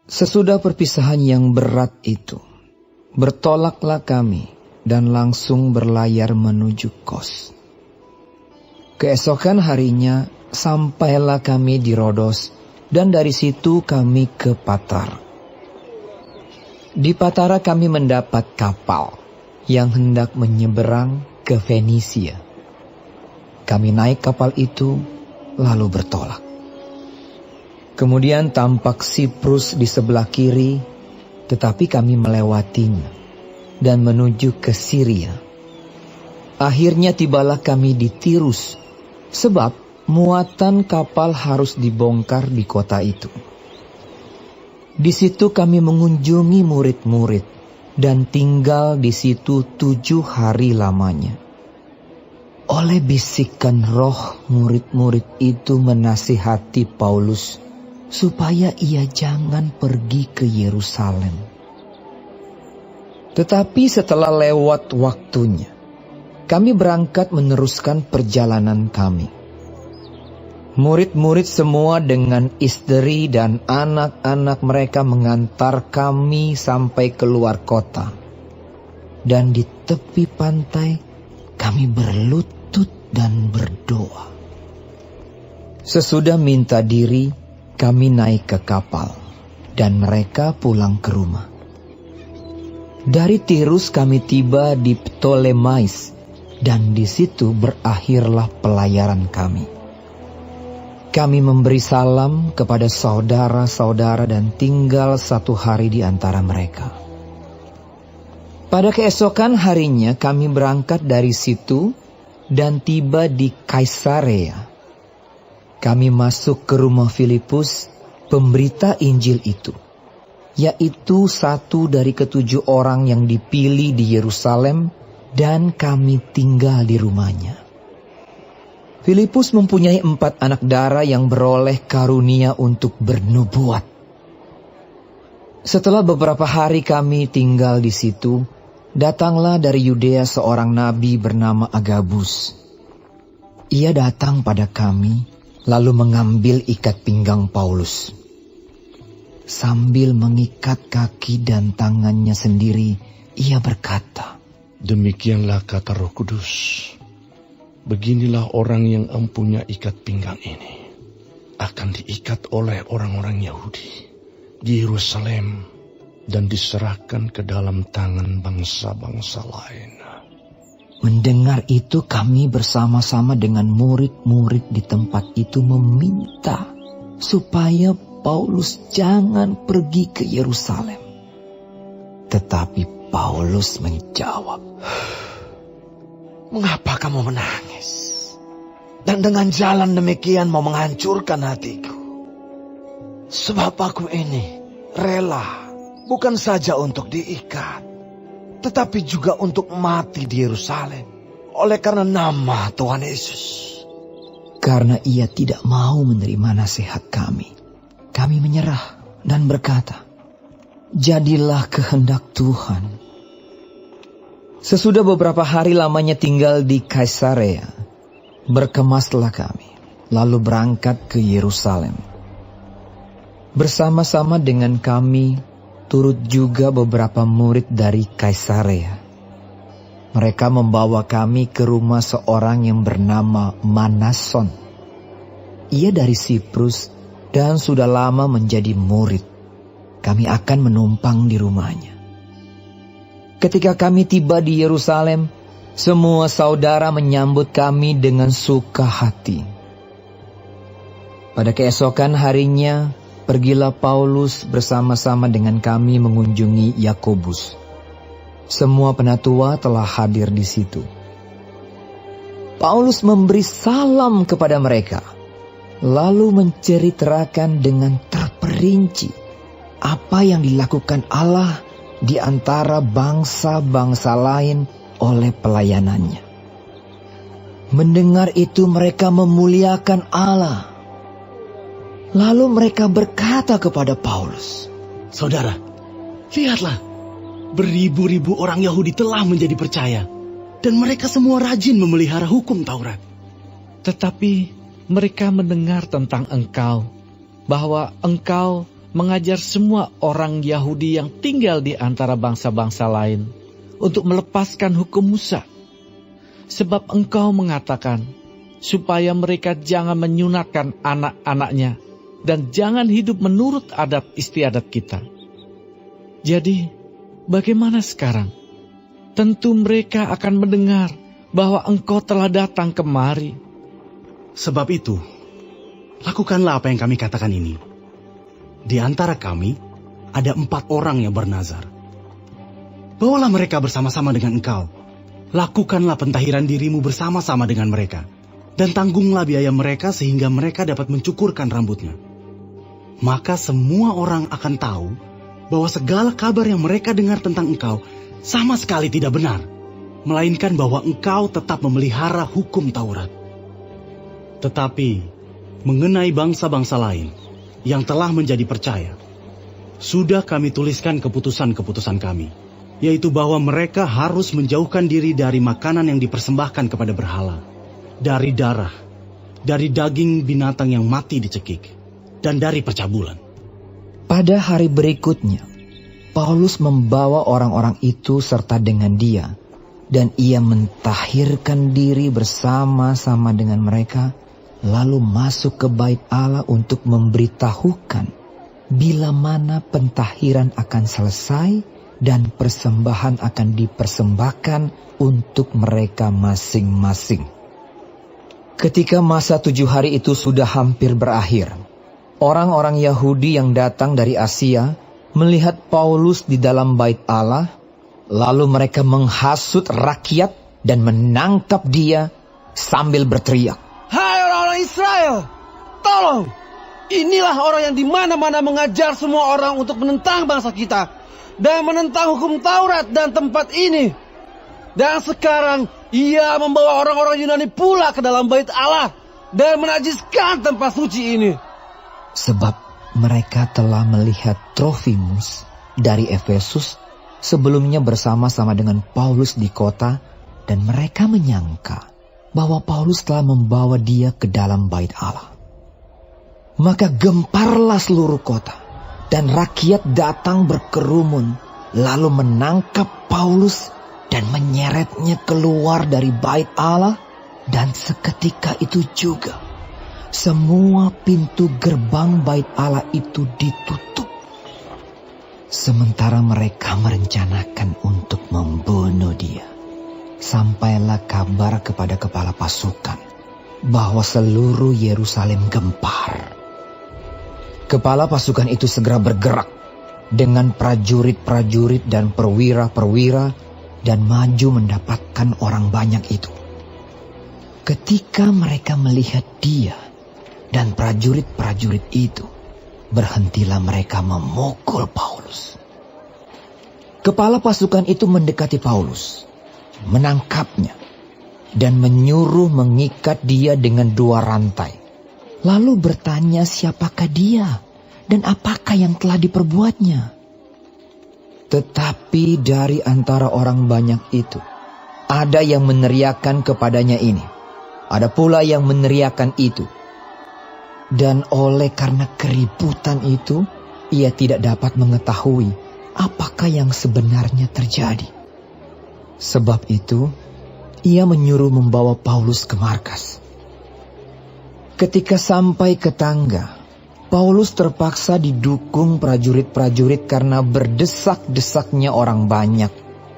Sesudah perpisahan yang berat itu, bertolaklah kami dan langsung berlayar menuju Kos. Keesokan harinya sampailah kami di Rodos dan dari situ kami ke Patara. Di Patara kami mendapat kapal yang hendak menyeberang ke Fenisia. Kami naik kapal itu lalu bertolak. Kemudian tampak Siprus di sebelah kiri, tetapi kami melewatinya dan menuju ke Syria. Akhirnya tibalah kami di Tirus, sebab muatan kapal harus dibongkar di kota itu. Di situ kami mengunjungi murid-murid dan tinggal di situ 7 hari lamanya. Oleh bisikan roh, murid-murid itu menasihati Paulus supaya ia jangan pergi ke Yerusalem. Tetapi setelah lewat waktunya, kami berangkat meneruskan perjalanan kami. Murid-murid semua dengan istri dan anak-anak mereka mengantar kami sampai keluar kota. Dan di tepi pantai kami berlutut dan berdoa. Sesudah minta diri, kami naik ke kapal dan mereka pulang ke rumah. Dari Tirus kami tiba di Ptolemais dan di situ berakhirlah pelayaran kami. Kami memberi salam kepada saudara-saudara dan tinggal 1 hari di antara mereka. Pada keesokan harinya kami berangkat dari situ dan tiba di Kaisarea. Kami masuk ke rumah Filipus, pemberita Injil itu, yaitu satu dari ke-7 orang yang dipilih di Yerusalem, dan kami tinggal di rumahnya. Filipus mempunyai 4 anak dara yang beroleh karunia untuk bernubuat. Setelah beberapa hari kami tinggal di situ, datanglah dari Yudea seorang nabi bernama Agabus. Ia datang pada kami, lalu mengambil ikat pinggang Paulus. Sambil mengikat kaki dan tangannya sendiri, ia berkata, "Demikianlah kata Roh Kudus. Beginilah orang yang empunya ikat pinggang ini akan diikat oleh orang-orang Yahudi di Yerusalem dan diserahkan ke dalam tangan bangsa-bangsa lain." Mendengar itu kami bersama-sama dengan murid-murid di tempat itu meminta supaya Paulus jangan pergi ke Yerusalem. Tetapi Paulus menjawab, "Mengapa kamu menangis? Dan dengan jalan demikian mau menghancurkan hatiku? Sebab aku ini rela bukan saja untuk diikat, tetapi juga untuk mati di Yerusalem oleh karena nama Tuhan Yesus." Karena ia tidak mau menerima nasihat kami, kami menyerah dan berkata, "Jadilah kehendak Tuhan." Sesudah beberapa hari lamanya tinggal di Kaisarea, berkemaslah kami, lalu berangkat ke Yerusalem. Bersama-sama dengan kami turut juga beberapa murid dari Kaisarea. Mereka membawa kami ke rumah seorang yang bernama Manason. Ia dari Siprus dan sudah lama menjadi murid. Kami akan menumpang di rumahnya. Ketika kami tiba di Yerusalem, semua saudara menyambut kami dengan suka hati. Pada keesokan harinya, pergilah Paulus bersama-sama dengan kami mengunjungi Yakobus. Semua penatua telah hadir di situ. Paulus memberi salam kepada mereka, lalu menceritakan dengan terperinci apa yang dilakukan Allah di antara bangsa-bangsa lain oleh pelayanannya. Mendengar itu mereka memuliakan Allah. Lalu mereka berkata kepada Paulus, "Saudara, lihatlah, beribu-ribu orang Yahudi telah menjadi percaya, dan mereka semua rajin memelihara hukum Taurat. Tetapi mereka mendengar tentang engkau, bahwa engkau mengajar semua orang Yahudi yang tinggal di antara bangsa-bangsa lain untuk melepaskan hukum Musa. Sebab engkau mengatakan supaya mereka jangan menyunatkan anak-anaknya dan jangan hidup menurut adat istiadat kita. Jadi, bagaimana sekarang? Tentu mereka akan mendengar bahwa engkau telah datang kemari. Sebab itu, lakukanlah apa yang kami katakan ini. Di antara kami, ada 4 orang yang bernazar. Bawalah mereka bersama-sama dengan engkau. Lakukanlah pentahiran dirimu bersama-sama dengan mereka. Dan tanggunglah biaya mereka sehingga mereka dapat mencukurkan rambutnya. Maka semua orang akan tahu bahwa segala kabar yang mereka dengar tentang engkau sama sekali tidak benar. Melainkan bahwa engkau tetap memelihara hukum Taurat. Tetapi mengenai bangsa-bangsa lain yang telah menjadi percaya, sudah kami tuliskan keputusan-keputusan kami, yaitu bahwa mereka harus menjauhkan diri dari makanan yang dipersembahkan kepada berhala, dari darah, dari daging binatang yang mati dicekik, dan dari percabulan. Pada hari berikutnya, Paulus membawa orang-orang itu serta dengan dia, dan ia mentahirkan diri bersama-sama dengan mereka, lalu masuk ke bait Allah untuk memberitahukan bila mana pentahiran akan selesai dan persembahan akan dipersembahkan untuk mereka masing-masing. Ketika masa 7 hari itu sudah hampir berakhir, orang-orang Yahudi yang datang dari Asia melihat Paulus di dalam bait Allah, lalu mereka menghasut rakyat dan menangkap dia sambil berteriak, "Hai orang-orang Israel, tolong! Inilah orang yang di mana-mana mengajar semua orang untuk menentang bangsa kita dan menentang hukum Taurat dan tempat ini. Dan sekarang ia membawa orang-orang Yunani pula ke dalam bait Allah dan menajiskan tempat suci ini." Sebab mereka telah melihat Trofimus dari Efesus sebelumnya bersama-sama dengan Paulus di kota, dan mereka menyangka bahwa Paulus telah membawa dia ke dalam bait Allah. Maka gemparlah seluruh kota, dan rakyat datang berkerumun, lalu menangkap Paulus dan menyeretnya keluar dari bait Allah, dan seketika itu juga semua pintu gerbang bait Allah itu ditutup. Sementara mereka merencanakan untuk membunuh dia, sampailah kabar kepada kepala pasukan bahwa seluruh Yerusalem gempar. Kepala pasukan itu segera bergerak dengan prajurit-prajurit dan perwira-perwira dan maju mendapatkan orang banyak itu. Ketika mereka melihat dia dan prajurit-prajurit itu, berhentilah mereka memukul Paulus. Kepala pasukan itu mendekati Paulus, menangkapnya, dan menyuruh mengikat dia dengan 2 rantai. Lalu bertanya siapakah dia dan apakah yang telah diperbuatnya. Tetapi dari antara orang banyak itu, ada yang meneriakkan kepadanya ini, ada pula yang meneriakkan itu. Dan oleh karena keributan itu, ia tidak dapat mengetahui apakah yang sebenarnya terjadi. Sebab itu, ia menyuruh membawa Paulus ke markas. Ketika sampai ke tangga, Paulus terpaksa didukung prajurit-prajurit karena berdesak-desaknya orang banyak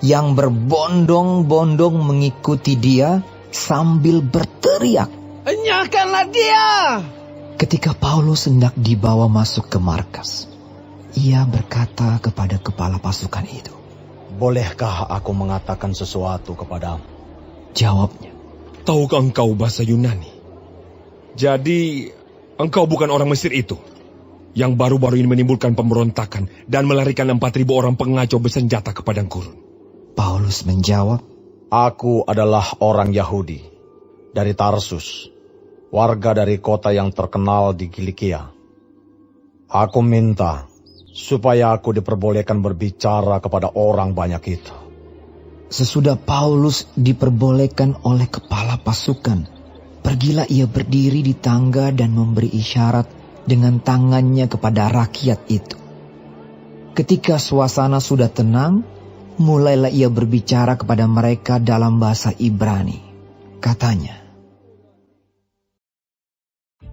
yang berbondong-bondong mengikuti dia sambil berteriak, "Enyahkanlah dia!" Ketika Paulus hendak dibawa masuk ke markas, ia berkata kepada kepala pasukan itu, "Bolehkah aku mengatakan sesuatu kepadamu?" Jawabnya, "Tahukah engkau bahasa Yunani? Jadi engkau bukan orang Mesir itu yang baru-baru ini menimbulkan pemberontakan dan melarikan 4.000 orang pengacau bersenjata ke padang gurun?" Paulus menjawab, "Aku adalah orang Yahudi dari Tarsus, warga dari kota yang terkenal di Kilikia. Aku minta supaya aku diperbolehkan berbicara kepada orang banyak itu." Sesudah Paulus diperbolehkan oleh kepala pasukan, pergilah ia berdiri di tangga dan memberi isyarat dengan tangannya kepada rakyat itu. Ketika suasana sudah tenang, mulailah ia berbicara kepada mereka dalam bahasa Ibrani. Katanya,